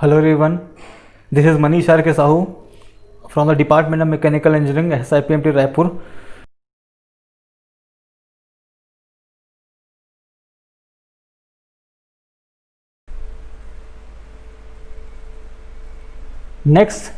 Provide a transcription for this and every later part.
Hello everyone, this is Manish R. K. Sahu from the Department of Mechanical Engineering, SIPMT Raipur. Next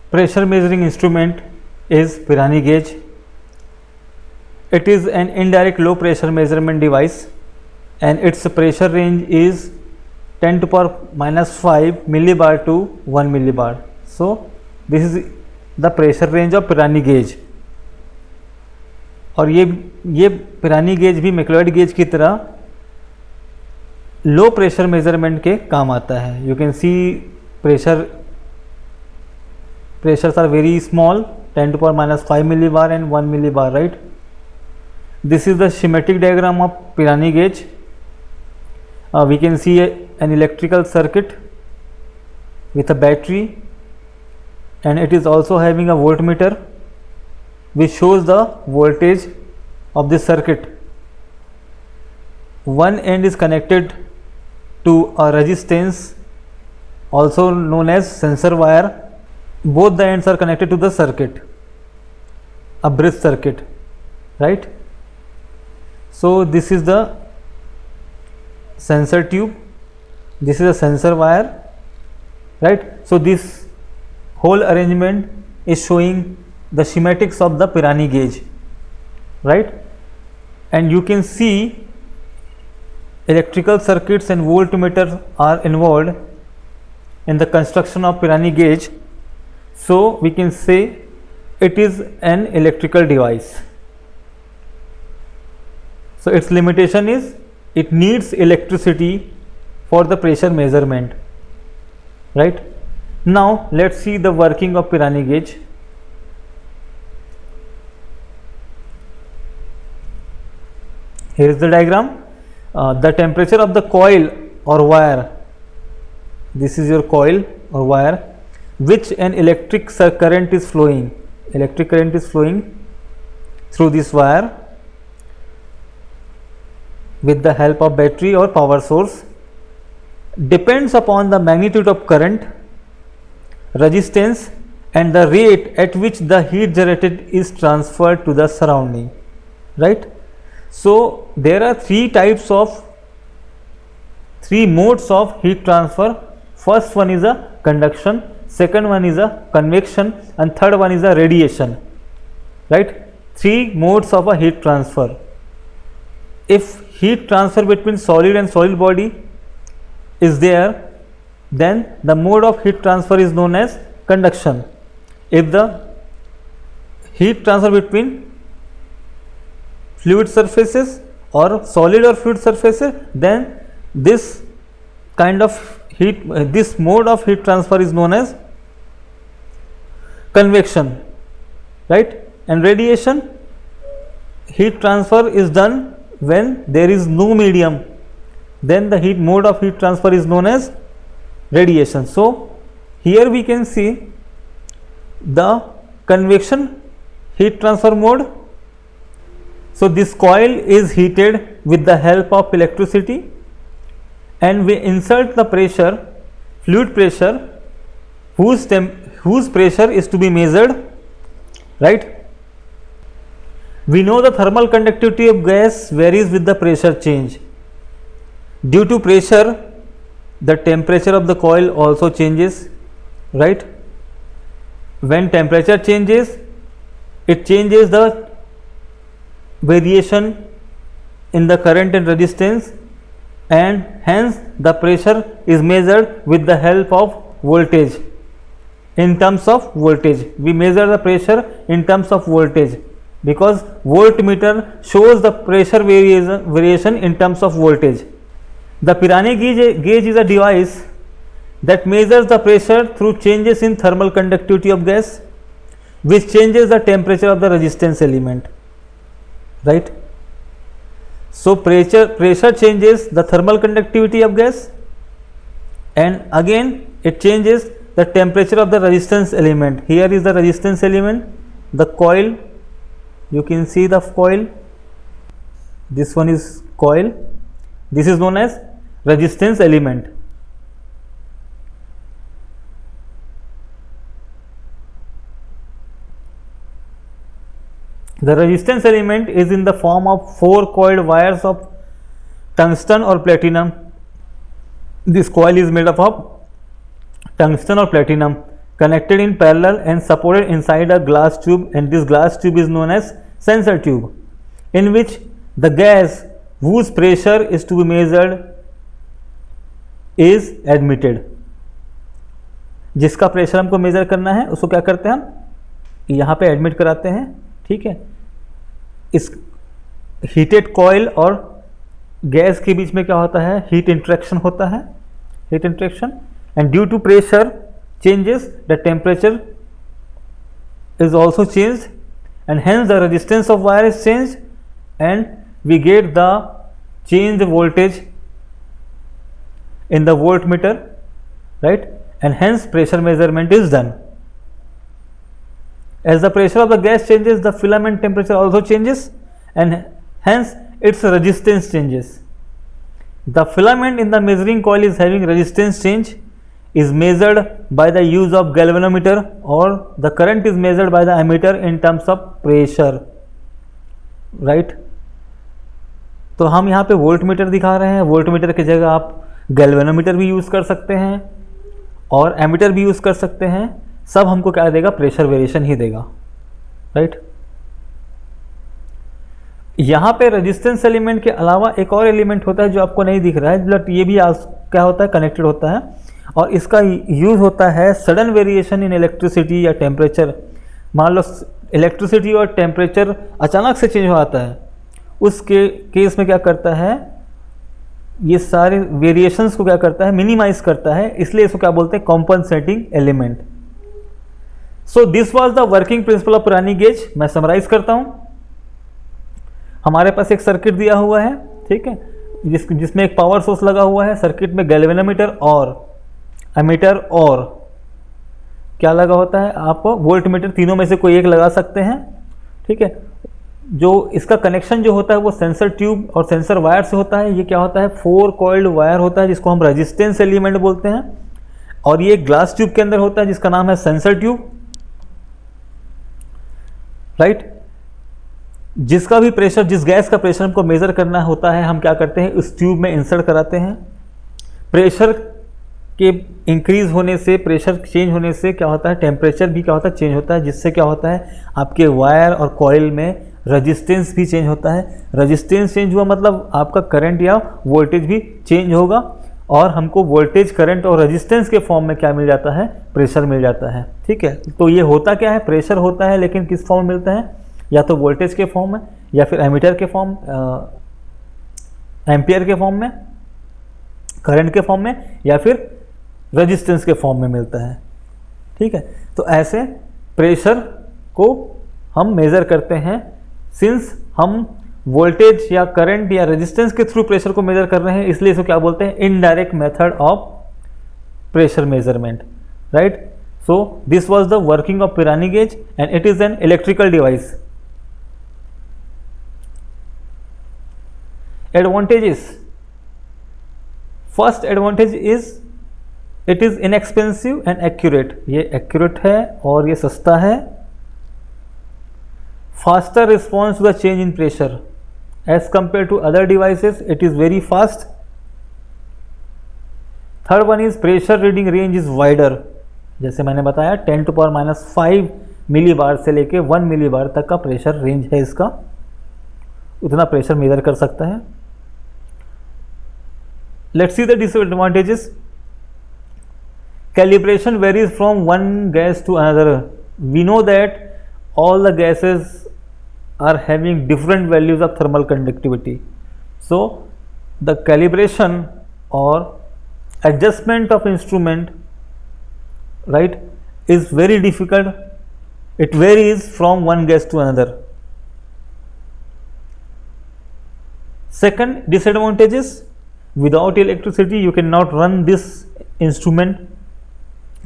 pressure measuring instrument is Pirani gauge. It is an indirect low pressure measurement device and its pressure range is 10 to power minus 5 millibar to 1 millibar. So this is the pressure range of Pirani gauge. और ये Pirani gauge भी मैक्लोइड gauge की तरह low pressure measurement के काम आता है. You can see pressures are very small, 10 to power minus 5 millibar and 1 millibar, right? This is the schematic diagram of Pirani gauge. We can see an electrical circuit with a battery, and it is also having a voltmeter which shows the voltage of this circuit. One end is connected to a resistance, also known as sensor wire. Both the ends are connected to the circuit, a bridge circuit, right? So this is the sensor tube, this is a sensor wire, right? So this whole arrangement is showing the schematics of the Pirani gauge, right? And you can see electrical circuits and voltmeters are involved in the construction of Pirani gauge. So we can say it is an electrical device. So its limitation is it needs electricity for the pressure measurement, right? Now let's see the working of Pirani gauge. Here is the diagram. The temperature of the coil or wire, this is your coil or wire, which an electric current is flowing. Electric current is flowing through this wire with the help of battery or power source, depends upon the magnitude of current, resistance and the rate at which the heat generated is transferred to the surrounding, right? So there are three modes of heat transfer. First one is a conduction, second one is a convection and third one is a radiation, right? Three modes of a heat transfer. If heat transfer between solid and solid body is there, then the mode of heat transfer is known as conduction. If the heat transfer between fluid surfaces or solid or fluid surfaces, then this kind of this mode of heat transfer is known as convection, right? And radiation, heat transfer is done when there is no medium, then the mode of heat transfer is known as radiation. So here we can see the convection heat transfer mode. So this coil is heated with the help of electricity, and we insert the pressure, fluid pressure, whose pressure is to be measured, right? We know the thermal conductivity of gas varies with the pressure change. Due to pressure, the temperature of the coil also changes, right? When temperature changes, it changes the variation in the current and resistance, and hence the pressure is measured with the help of voltage. In terms of voltage, we measure the pressure in terms of voltage, because voltmeter shows the pressure variation in terms of voltage. The Pirani gauge is a device that measures the pressure through changes in thermal conductivity of gas, which changes the temperature of the resistance element, right? So pressure changes the thermal conductivity of gas, and again it changes the temperature of the resistance element. Here is the resistance element, the coil, you can see the coil, this one is coil, this is known as resistance element. The resistance element is in the form of 4 coiled wires of tungsten or platinum. This coil is made up of tungsten or platinum connected in parallel and supported inside a glass tube, and this glass tube is known as sensor tube, in which the gas whose pressure is to be measured is admitted. जिसका pressure हमको major करना है उसको क्या करते हैं, हम यहाँ पे एडमिट कराते हैं. ठीक है, इस हीटेड कॉइल और गैस के बीच में क्या होता है, हीट इंट्रैक्शन होता है, heat interaction, and due to pressure changes the temperature is also changed, and hence the resistance of wire is changed, and we get the changed voltage in the voltmeter, right, and hence pressure measurement is done. As the pressure of the gas changes, the filament temperature also changes, and hence its resistance changes. The filament in the measuring coil is having resistance change, is measured by the use of galvanometer, or the current is measured by the ammeter in terms of pressure, right. तो हम यहाँ पे voltmeter दिखा रहे हैं, voltmeter की जगह आप गैल्वेनोमीटर भी यूज़ कर सकते हैं और एमीटर भी यूज़ कर सकते हैं. सब हमको क्या देगा, प्रेशर वेरिएशन ही देगा, राइट. यहाँ पे रेजिस्टेंस एलिमेंट के अलावा एक और एलिमेंट होता है जो आपको नहीं दिख रहा है, बट ये भी क्या होता है, कनेक्टेड होता है, और इसका यूज़ होता है सडन वेरिएशन इन इलेक्ट्रिसिटी या टेम्परेचर. मान लो इलेक्ट्रिसिटी और टेम्परेचर अचानक से चेंज हो जाता है, उसके केस में क्या करता है, ये सारे वेरिएशंस को क्या करता है, मिनिमाइज करता है, इसलिए इसको क्या बोलते हैं, compensating element. So this was the working principle of Pirani gauge. मैं समराइज करता हूँ. हमारे पास एक सर्किट दिया हुआ है, ठीक है, जिसमें एक पावर सोर्स लगा हुआ है. सर्किट में गैल्वेनोमीटर और एमीटर और क्या लगा होता है, आप वोल्टमीटर, तीनों में से कोई एक लगा सकते हैं. ठीक है, जो इसका कनेक्शन जो होता है वो सेंसर ट्यूब और सेंसर वायर से होता है. ये क्या होता है, 4 कॉइल्ड वायर होता है जिसको हम रेजिस्टेंस एलिमेंट बोलते हैं, और ये ग्लास ट्यूब के अंदर होता है जिसका नाम है सेंसर ट्यूब, राइट. जिसका भी प्रेशर, जिस गैस का प्रेशर हमको मेजर करना होता है, हम क्या करते हैं, उस ट्यूब में इंसर्ट कराते हैं. प्रेशर के इंक्रीज होने से, प्रेशर चेंज होने से क्या होता है, टेम्परेचर भी क्या होता है, चेंज होता है, जिससे क्या होता है, आपके वायर और कॉइल में रेजिस्टेंस भी चेंज होता है. रेजिस्टेंस चेंज हुआ मतलब आपका करंट या वोल्टेज भी चेंज होगा, और हमको वोल्टेज, करंट और रेजिस्टेंस के फॉर्म में क्या मिल जाता है, प्रेशर मिल जाता है. ठीक है, तो ये होता क्या है, प्रेशर होता है, लेकिन किस फॉर्म में मिलता है, या तो वोल्टेज के फॉर्म में, या फिर एमीटर के फॉर्म, एम्पियर के फॉर्म में, करंट के फॉर्म में, या फिर रेजिस्टेंस के फॉर्म में मिलता है. ठीक है, तो ऐसे प्रेशर को हम मेज़र करते हैं. सिंस हम वोल्टेज या करंट या रेजिस्टेंस के थ्रू प्रेशर को मेज़र कर रहे हैं, इसलिए इसको क्या बोलते हैं, indirect method of pressure measurement, right. So this was the working of Pirani gauge, and it is an electrical device. Advantages. First advantage is it is inexpensive and accurate. ये एक्यूरेट है और ये सस्ता है. Faster response to the change in pressure as compare to other devices, it is very fast. Third one is pressure reading range is wider. जैसे मैंने बताया 10⁻⁵ मिली बार से लेके 1 मिली बार तक का प्रेशर रेंज है इसका, उतना प्रेशर मेजर कर सकता है. Let's see the disadvantages. Calibration varies from one gas to another. We know that all the gases are having different values of thermal conductivity. So the calibration or adjustment of instrument, right, is very difficult. It varies from one gas to another. Second disadvantages, without electricity you cannot run this instrument.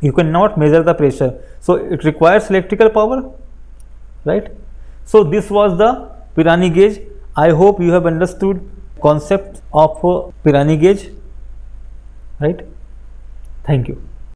You cannot measure the pressure, so it requires electrical power, right. So this was the Pirani gauge. I hope you have understood concept of Pirani gauge, right. Thank you.